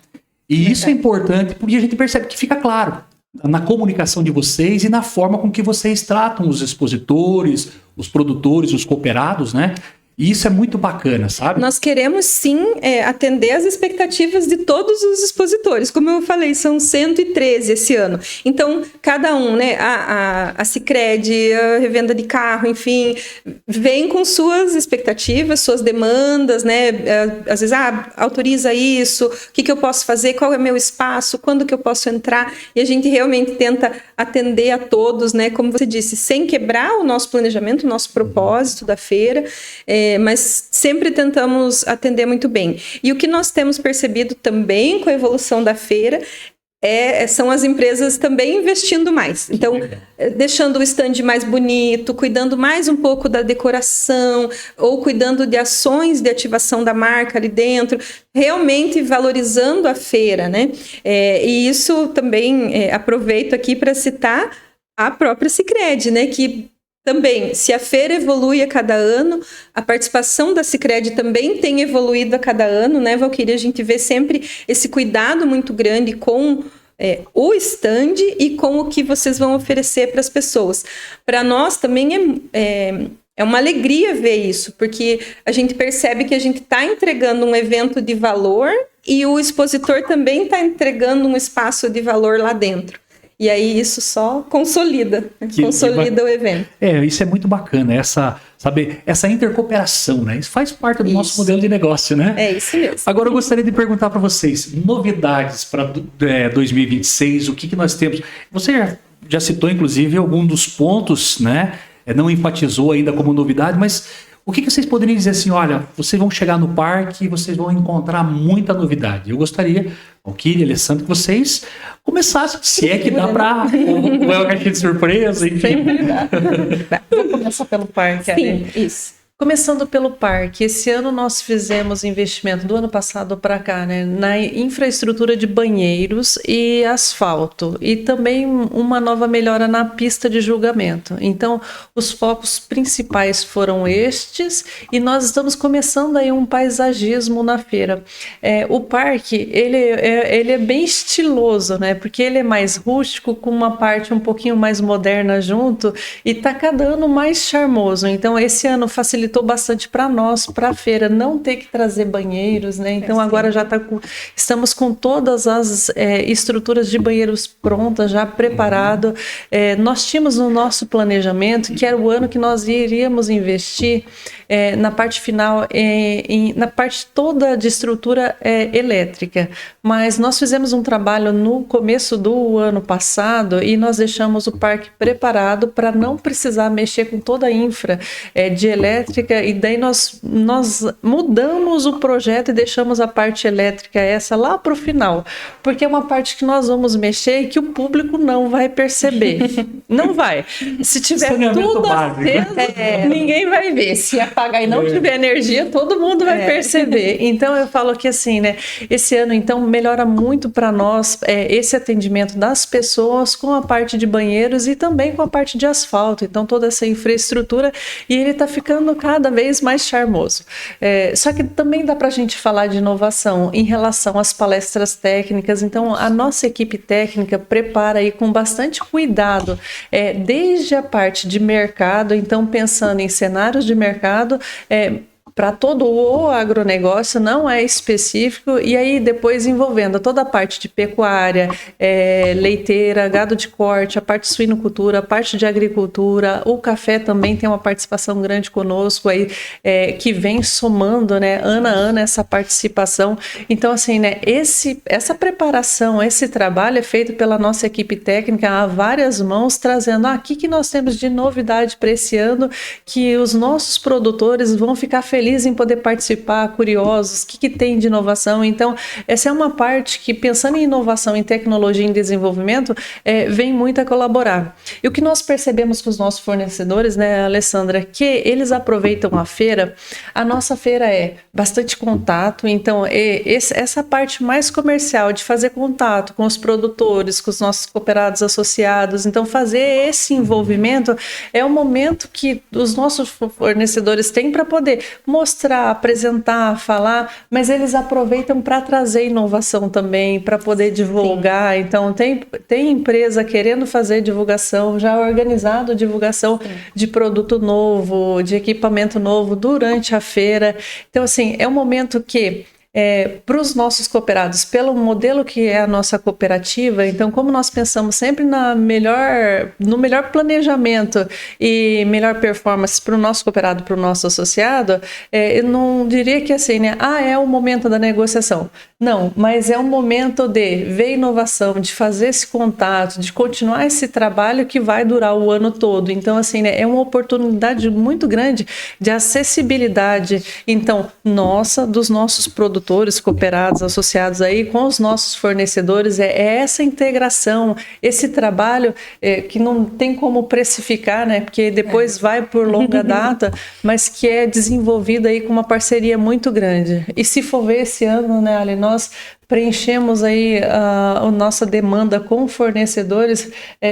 E isso é importante porque a gente percebe que fica claro na comunicação de vocês e na forma com que vocês tratam os expositores, os produtores, os cooperados, né? E isso é muito bacana, sabe? Nós queremos, sim, atender as expectativas de todos os expositores. Como eu falei, são 113 esse ano. Então, cada um, né? A Sicredi, a revenda de carro, enfim, vem com suas expectativas, suas demandas, né? Às vezes, autoriza isso, o que eu posso fazer, qual é o meu espaço, quando que eu posso entrar? E a gente realmente tenta atender a todos, né? Como você disse, sem quebrar o nosso planejamento, o nosso propósito da feira, mas sempre tentamos atender muito bem. E o que nós temos percebido também com a evolução da feira são as empresas também investindo mais. Então, deixando o stand mais bonito, cuidando mais um pouco da decoração, ou cuidando de ações de ativação da marca ali dentro, realmente valorizando a feira, né? E isso também aproveito aqui para citar a própria Sicredi, né? Que também, se a feira evolui a cada ano, a participação da Sicredi também tem evoluído a cada ano, né, Valquíria? A gente vê sempre esse cuidado muito grande com o stand e com o que vocês vão oferecer para as pessoas. Para nós também é uma alegria ver isso, porque a gente percebe que a gente está entregando um evento de valor e o expositor também está entregando um espaço de valor lá dentro. E aí isso só consolida o evento. Isso é muito bacana, essa intercooperação, né? Isso faz parte do nosso modelo de negócio, né? É isso mesmo. Agora eu gostaria de perguntar para vocês, novidades para 2026, o que nós temos? Você já citou, inclusive, algum dos pontos, né? Não enfatizou ainda como novidade, mas o que vocês poderiam dizer assim, olha, vocês vão chegar no parque e vocês vão encontrar muita novidade. Eu gostaria, Valquíria, Alessandra, que vocês começassem, se é que dá para uma caixinha de surpresa, enfim. Sempre dá. Vou começar pelo parque. Sim, isso. Começando pelo parque, esse ano nós fizemos investimento do ano passado para cá, né, na infraestrutura de banheiros e asfalto e também uma nova melhora na pista de julgamento. Então, os focos principais foram estes e nós estamos começando aí um paisagismo na feira. O parque, ele é bem estiloso, né, porque ele é mais rústico com uma parte um pouquinho mais moderna junto e está cada ano mais charmoso. Então, esse ano facilitou bastante para nós, para a feira, não ter que trazer banheiros, né? Então agora já estamos com todas as estruturas de banheiros prontas, já preparado. Nós tínhamos no nosso planejamento que era o ano que nós iríamos investir na parte final, na parte toda de estrutura elétrica, mas nós fizemos um trabalho no começo do ano passado e nós deixamos o parque preparado para não precisar mexer com toda a infra de elétrica, e daí nós mudamos o projeto e deixamos a parte elétrica essa lá para o final, porque é uma parte que nós vamos mexer e que o público não vai perceber. Não vai. Se tiver tudo aceso, ninguém vai ver. Se apagar e não tiver energia, todo mundo vai perceber. Então eu falo que assim, né? Esse ano então melhora muito para nós esse atendimento das pessoas com a parte de banheiros e também com a parte de asfalto. Então toda essa infraestrutura, e ele está ficando cada vez mais charmoso. Só que também dá para a gente falar de inovação em relação às palestras técnicas. Então a nossa equipe técnica prepara aí com bastante cuidado, desde a parte de mercado, então pensando em cenários de mercado, para todo o agronegócio, não é específico, e aí depois envolvendo toda a parte de pecuária, leiteira, gado de corte, a parte de suinocultura, a parte de agricultura, o café também tem uma participação grande conosco aí, que vem somando, né, ano a ano essa participação. Então assim, né, essa preparação, esse trabalho é feito pela nossa equipe técnica a várias mãos, trazendo o que nós temos de novidade para esse ano, que os nossos produtores vão ficar felizes em poder participar, curiosos, o que tem de inovação. Então, essa é uma parte que, pensando em inovação, em tecnologia, em desenvolvimento, vem muito a colaborar. E o que nós percebemos com os nossos fornecedores, né, Alessandra, que eles aproveitam a feira. A nossa feira é bastante contato, então essa parte mais comercial, de fazer contato com os produtores, com os nossos cooperados associados, então fazer esse envolvimento é o momento que os nossos fornecedores têm para poder mostrar, apresentar, falar, mas eles aproveitam para trazer inovação também, para poder divulgar. Sim. Então, tem empresa querendo fazer divulgação, já organizado divulgação de produto novo, de equipamento novo durante a feira. Então, assim, é um momento que para os nossos cooperados, pelo modelo que é a nossa cooperativa, então como nós pensamos sempre no melhor planejamento e melhor performance para o nosso cooperado, para o nosso associado, eu não diria que assim, né? É o momento da negociação. Não, mas é um momento de ver inovação, de fazer esse contato, de continuar esse trabalho que vai durar o ano todo. Então, assim, né, é uma oportunidade muito grande de acessibilidade, então, dos nossos produtores, cooperados, associados aí com os nossos fornecedores, é essa integração, esse trabalho que não tem como precificar, né, porque depois vai por longa data, mas que é desenvolvido aí com uma parceria muito grande. E se for ver esse ano, né, Ali, nós preenchemos aí a nossa demanda com fornecedores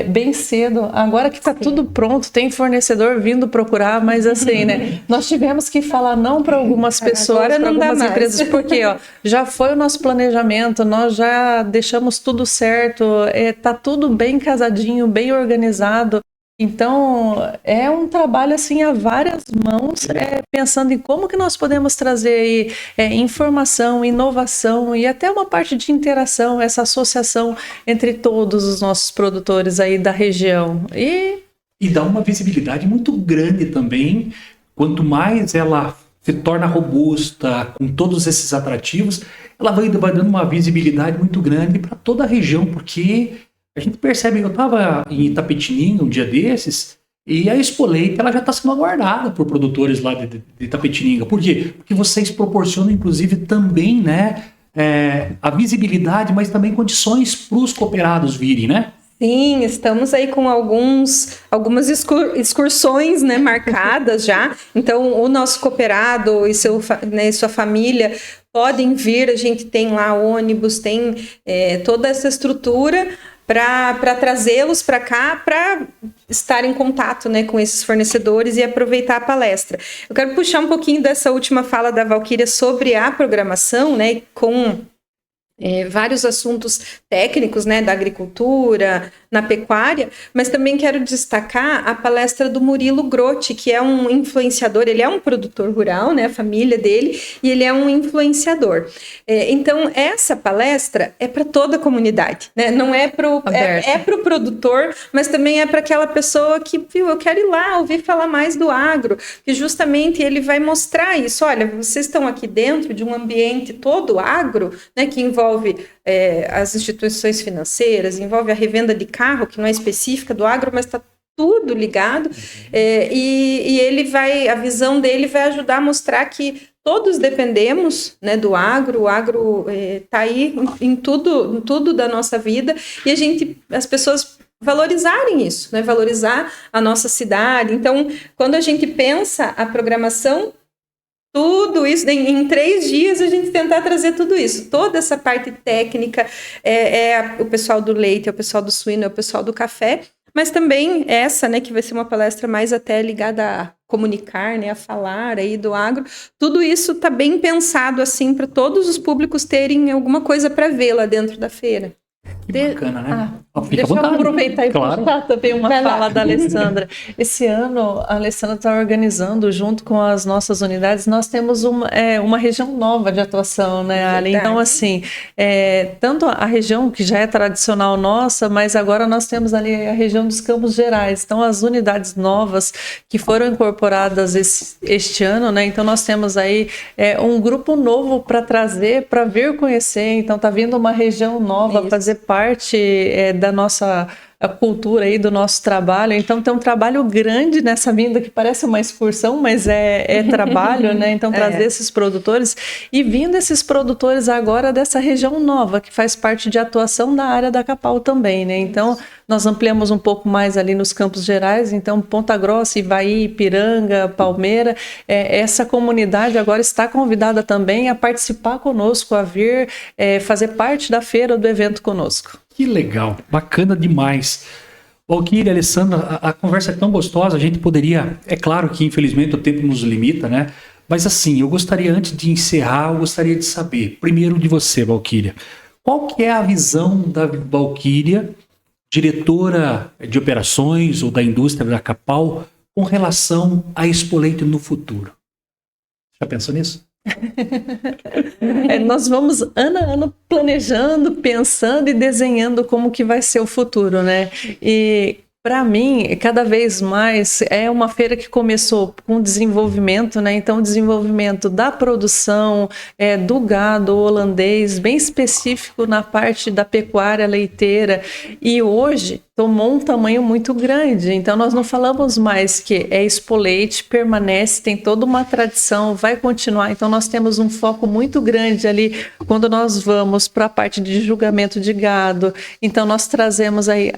bem cedo. Agora que está tudo pronto, tem fornecedor vindo procurar, mas assim, né? Nós tivemos que falar não para algumas pessoas, para algumas empresas, porque já foi o nosso planejamento, nós já deixamos tudo certo, está tudo bem casadinho, bem organizado. Então, é um trabalho assim a várias mãos, pensando em como que nós podemos trazer aí, informação, inovação e até uma parte de interação, essa associação entre todos os nossos produtores aí da região. E dá uma visibilidade muito grande também, quanto mais ela se torna robusta, com todos esses atrativos, ela vai dando uma visibilidade muito grande para toda a região, porque a gente percebe, eu estava em Itapetininga um dia desses, e a Expo Leite ela já está sendo aguardada por produtores lá de Itapetininga. Por quê? Porque vocês proporcionam, inclusive, também, né, a visibilidade, mas também condições para os cooperados virem, né? Sim, estamos aí com algumas excursões, né, marcadas já. Então, o nosso cooperado e sua família podem vir. A gente tem lá ônibus, tem toda essa estrutura para trazê-los para cá, para estar em contato, né, com esses fornecedores e aproveitar a palestra. Eu quero puxar um pouquinho dessa última fala da Valquíria sobre a programação, né, com vários assuntos técnicos, né, da agricultura, na pecuária, mas também quero destacar a palestra do Murilo Grotti, que é um influenciador, ele é um produtor rural, né, a família dele, e ele é um influenciador. Então, essa palestra é para toda a comunidade, né, não é para o produtor, mas também é para aquela pessoa que, eu quero ir lá ouvir falar mais do agro, que justamente ele vai mostrar isso. Olha, vocês estão aqui dentro de um ambiente todo agro, né, que envolve as instituições financeiras, envolve a revenda de carro, que não é específica do agro, mas está tudo ligado, e a visão dele vai ajudar a mostrar que todos dependemos, né, do agro, o agro está aí em tudo da nossa vida, e as pessoas valorizarem isso, né, valorizar a nossa cidade. Então, quando a gente pensa a programação, tudo isso, em 3 dias a gente tentar trazer tudo isso, toda essa parte técnica, o pessoal do leite, é o pessoal do suíno, é o pessoal do café, mas também essa, né, que vai ser uma palestra mais até ligada a comunicar, né, a falar aí do agro, tudo isso está bem pensado assim para todos os públicos terem alguma coisa para ver lá dentro da feira. Que bacana, né? Deixa eu aproveitar e puxar também uma fala da Alessandra. Esse ano, a Alessandra está organizando, junto com as nossas unidades, nós temos uma região nova de atuação, né, Ali? Então, assim, tanto a região que já é tradicional nossa, mas agora nós temos ali a região dos Campos Gerais. Então, as unidades novas que foram incorporadas este ano, né? Então, nós temos aí um grupo novo para trazer, para vir conhecer. Então, está vindo uma região nova fazer parte da nossa cultura aí, do nosso trabalho. Então tem um trabalho grande nessa vinda, que parece uma excursão, mas é trabalho, né? Então trazer esses produtores, e vindo esses produtores agora dessa região nova, que faz parte de atuação da área da Capal também, né? Então nós ampliamos um pouco mais ali nos Campos Gerais, então Ponta Grossa, Ivaí, Ipiranga, Palmeira, essa comunidade agora está convidada também a participar conosco, a vir fazer parte da feira, do evento conosco. Que legal, bacana demais. Valquíria, Alessandra, a conversa é tão gostosa, a gente poderia, é claro que infelizmente o tempo nos limita, né? Mas assim, eu gostaria, antes de encerrar, eu gostaria de saber, primeiro de você, Valquíria, qual que é a visão da Valquíria, diretora de operações ou da indústria da Capal, com relação à Expo Leite no futuro? Já pensou nisso? Nós vamos ano a ano planejando, pensando e desenhando como que vai ser o futuro, né? E para mim, cada vez mais é uma feira que começou com desenvolvimento, né? Então, desenvolvimento da produção, do gado holandês, bem específico na parte da pecuária leiteira. E hoje tomou um tamanho muito grande. Então, nós não falamos mais que Expo Leite, permanece, tem toda uma tradição, vai continuar. Então, nós temos um foco muito grande ali quando nós vamos para a parte de julgamento de gado. Então, nós trazemos aí,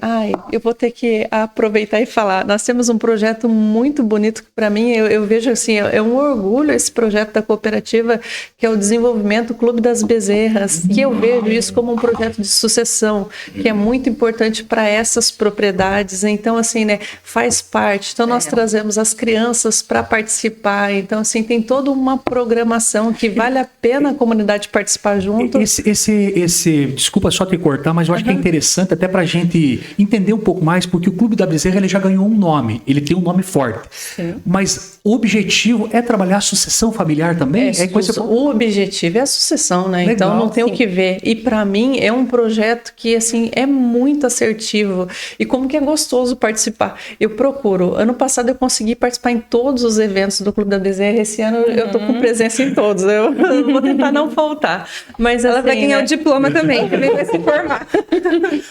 eu vou ter que aproveitar e falar, nós temos um projeto muito bonito que para mim, eu vejo assim, é um orgulho esse projeto da cooperativa, que é o desenvolvimento Clube das Bezerras, que eu vejo isso como um projeto de sucessão, que é muito importante para essas propriedades. Então, assim, né, faz parte. Então, nós trazemos as crianças para participar. Então, assim, tem toda uma programação que vale a pena a comunidade participar junto. Desculpa só te cortar, mas eu acho que é interessante até para a gente entender um pouco mais, porque o Clube da Bezerra ele já ganhou um nome, ele tem um nome forte. Sim. Mas o objetivo é trabalhar a sucessão familiar também? O objetivo é a sucessão, né? Legal, então, não tem o que ver. E para mim, é um projeto que, assim, é muito assertivo. E como que é gostoso participar. Eu procuro. Ano passado eu consegui participar em todos os eventos do Clube da Bezerra. Esse ano eu tô com presença em todos. Eu vou tentar não faltar. Mas ela vai ganhar o diploma também vai se formar.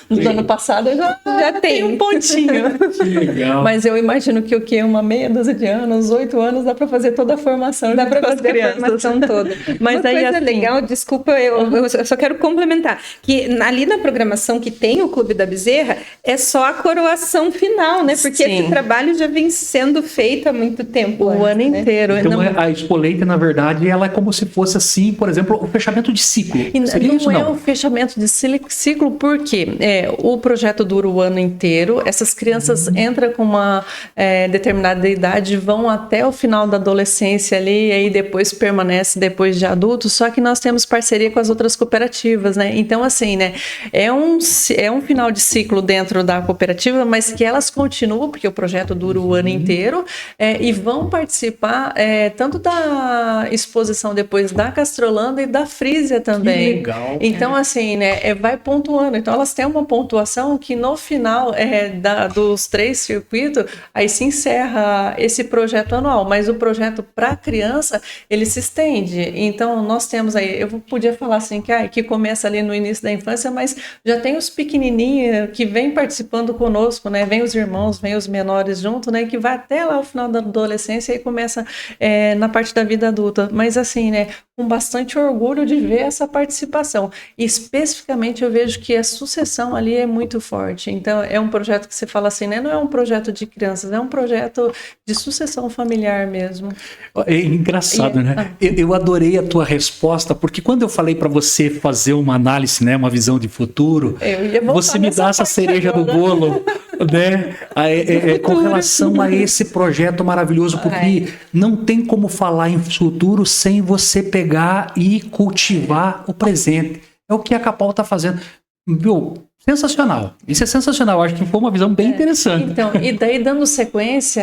No ano passado eu já tenho um pontinho. Que legal. Mas eu imagino que o que? Uma meia dúzia de anos, 8 anos, dá para fazer toda a formação. Dá para fazer a formação toda. Mas aí, coisa assim, legal, desculpa, eu só quero complementar, que ali na programação que tem o Clube da Bezerra, é só a coroação final, né? Porque esse trabalho já vem sendo feito há muito tempo. O ano inteiro. Então, a Expo Leite, na verdade, ela é como se fosse assim, por exemplo, o fechamento de ciclo. Seria isso, não é o fechamento de ciclo, porque o projeto dura o ano inteiro, essas crianças entram com uma determinada idade, vão até o final da adolescência ali, e aí depois permanece depois de adultos, só que nós temos parceria com as outras cooperativas, né? Então, assim, né? É um final de ciclo dentro da cooperativa, mas que elas continuam, porque o projeto dura o ano inteiro, e vão participar tanto da exposição depois da Castrolanda e da Frisia também. Que legal. Então, assim, né, vai pontuando. Então, elas têm uma pontuação que no final dos 3 circuitos, aí se encerra esse projeto anual, mas o projeto para criança, ele se estende. Então, nós temos aí, eu podia falar assim, que começa ali no início da infância, mas já tem os pequenininhos que vêm participando conosco, né? Vem os irmãos, vem os menores junto, né? Que vai até lá o final da adolescência e começa na parte da vida adulta. Mas assim, né? Com bastante orgulho de ver essa participação. E especificamente eu vejo que a sucessão ali é muito forte. Então é um projeto que você fala assim, né? Não é um projeto de crianças, é um projeto de sucessão familiar mesmo. É engraçado, né? Eu adorei a tua resposta, porque quando eu falei para você fazer uma análise, né? Uma visão de futuro, você me dá essa cereja do bolo, né? Com relação a esse projeto maravilhoso, porque não tem como falar em futuro sem você pegar e cultivar o presente. É o que a Capal está fazendo. Viu? Sensacional. Isso é sensacional. Acho que foi uma visão bem interessante. Então, e daí dando sequência,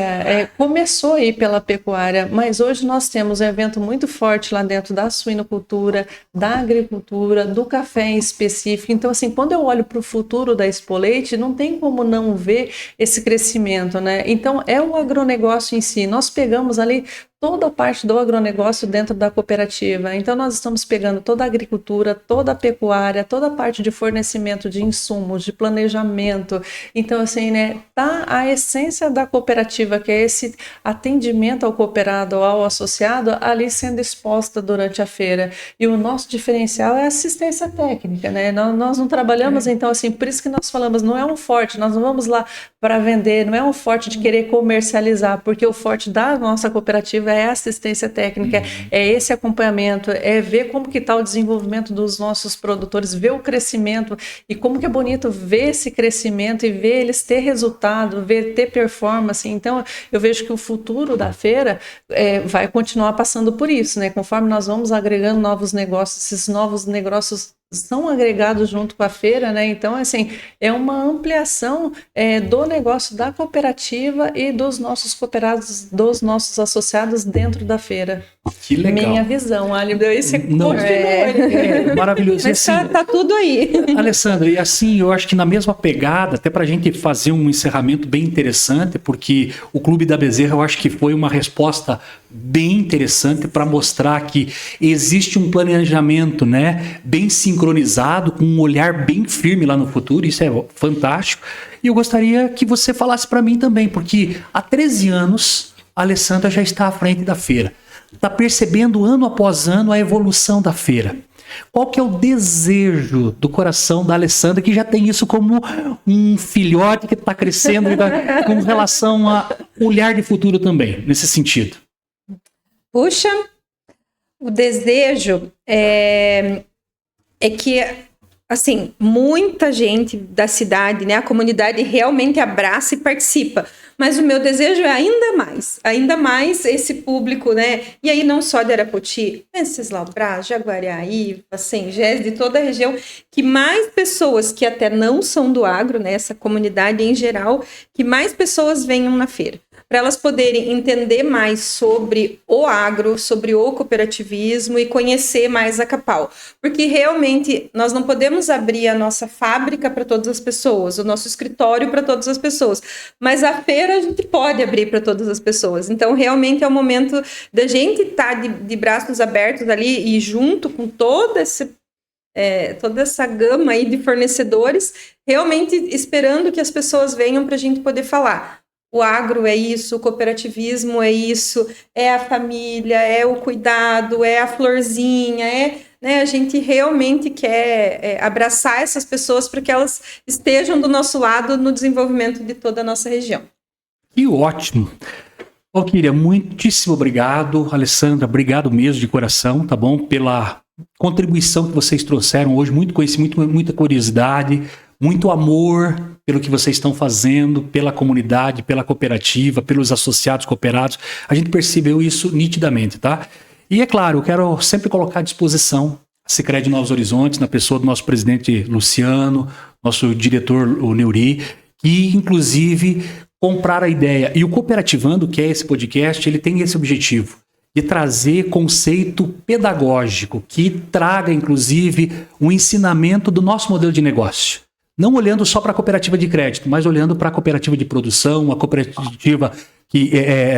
começou aí pela pecuária, mas hoje nós temos um evento muito forte lá dentro da suinocultura, da agricultura, do café em específico. Então, assim, quando eu olho para o futuro da Expo Leite, não tem como não ver esse crescimento, né? Então, é o agronegócio em si. Nós pegamos ali toda a parte do agronegócio dentro da cooperativa. Então, nós estamos pegando toda a agricultura, toda a pecuária, toda a parte de fornecimento de insumos, de planejamento. Então, assim, né, tá a essência da cooperativa, que é esse atendimento ao cooperado, ao associado, ali sendo exposta durante a feira. E o nosso diferencial é a assistência técnica, né? Nós não trabalhamos, então, assim, por isso que nós falamos, não é um forte, nós não vamos lá para vender, não é um forte de querer comercializar, porque o forte da nossa cooperativa cooperativa é assistência técnica, é esse acompanhamento, é ver como que está o desenvolvimento dos nossos produtores, ver o crescimento e como que é bonito ver esse crescimento e ver eles ter resultado, ver ter performance. Então, eu vejo que o futuro da feira vai continuar passando por isso, né? Conforme nós vamos agregando novos negócios, esses novos negócios são agregados junto com a feira, né? Então, assim, é uma ampliação do negócio da cooperativa e dos nossos cooperados, dos nossos associados dentro da feira. Que legal. Minha visão, Ali, esse maravilhoso. Mas assim, tá tudo aí. Alessandra, e assim, eu acho que na mesma pegada, até para a gente fazer um encerramento bem interessante, porque o Clube da Bezerra, eu acho que foi uma resposta bem interessante para mostrar que existe um planejamento, né, bem sincronizado, com um olhar bem firme lá no futuro, isso é fantástico. E eu gostaria que você falasse para mim também, porque há 13 anos a Alessandra já está à frente da feira, está percebendo ano após ano a evolução da feira. Qual que é o desejo do coração da Alessandra, que já tem isso como um filhote que está crescendo com relação a olhar de futuro também, nesse sentido? Puxa, o desejo é que, assim, muita gente da cidade, né, a comunidade realmente abraça e participa. Mas o meu desejo é ainda mais esse público, né? E aí não só de Arapoti, Venceslau Braz, Jaguariaíva, Sengés, de toda a região, que mais pessoas que até não são do agro, né, essa comunidade em geral, que mais pessoas venham na feira, para elas poderem entender mais sobre o agro, sobre o cooperativismo e conhecer mais a Capal. Porque realmente nós não podemos abrir a nossa fábrica para todas as pessoas, o nosso escritório para todas as pessoas, mas a feira a gente pode abrir para todas as pessoas. Então, realmente é o momento da gente estar de braços abertos ali e junto com toda essa gama aí de fornecedores, realmente esperando que as pessoas venham para a gente poder falar. O agro é isso, o cooperativismo é isso, é a família, é o cuidado, é a florzinha, né, a gente realmente quer abraçar essas pessoas para que elas estejam do nosso lado no desenvolvimento de toda a nossa região. Que ótimo! Valquíria, muitíssimo obrigado. Alessandra, obrigado mesmo de coração, tá bom? Pela contribuição que vocês trouxeram hoje, muito conhecimento, muita curiosidade, muito amor pelo que vocês estão fazendo, pela comunidade, pela cooperativa, pelos associados cooperados. A gente percebeu isso nitidamente, tá? E é claro, eu quero sempre colocar à disposição a Sicredi Novos Horizontes, na pessoa do nosso presidente Luciano, nosso diretor, o Neuri, que inclusive comprar a ideia. E o Cooperativando, que é esse podcast, ele tem esse objetivo de trazer conceito pedagógico, que traga inclusive um ensinamento do nosso modelo de negócio. Não olhando só para a cooperativa de crédito, mas olhando para a cooperativa de produção, a cooperativa que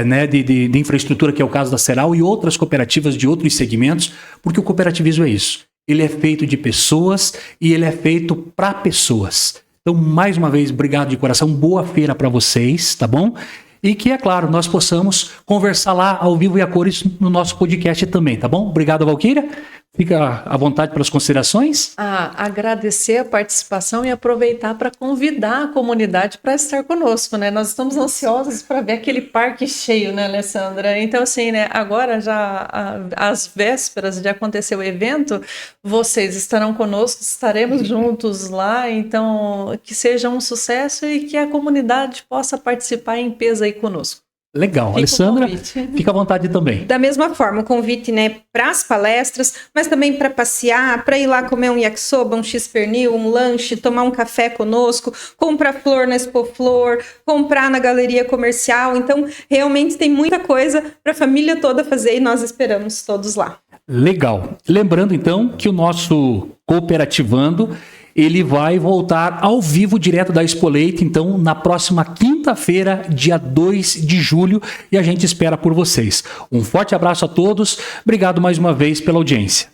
né, de infraestrutura, que é o caso da Ceral, e outras cooperativas de outros segmentos, porque o cooperativismo é isso. Ele é feito de pessoas e ele é feito para pessoas. Então, mais uma vez, obrigado de coração, boa feira para vocês, tá bom? E que, é claro, nós possamos conversar lá ao vivo e a cores no nosso podcast também, tá bom? Obrigado, Valquíria. Fica à vontade para as considerações. Agradecer a participação e aproveitar para convidar a comunidade para estar conosco, né? Nós estamos ansiosos para ver aquele parque cheio, né, Alessandra? Então, assim, né, agora já às vésperas de acontecer o evento, vocês estarão conosco, estaremos juntos lá, então que seja um sucesso e que a comunidade possa participar em peso aí conosco. Legal, Alessandra, fica à vontade também. Da mesma forma, o convite, né, para as palestras, mas também para passear, para ir lá comer um yakisoba, um x-pernil, um lanche, tomar um café conosco, comprar flor na Expo Flor, comprar na galeria comercial. Então, realmente tem muita coisa para a família toda fazer e nós esperamos todos lá. Legal. Lembrando, então, que o nosso Cooperativando ele vai voltar ao vivo direto da Expo Leite, então na próxima quinta-feira, dia 2 de julho, e a gente espera por vocês. Um forte abraço a todos, obrigado mais uma vez pela audiência.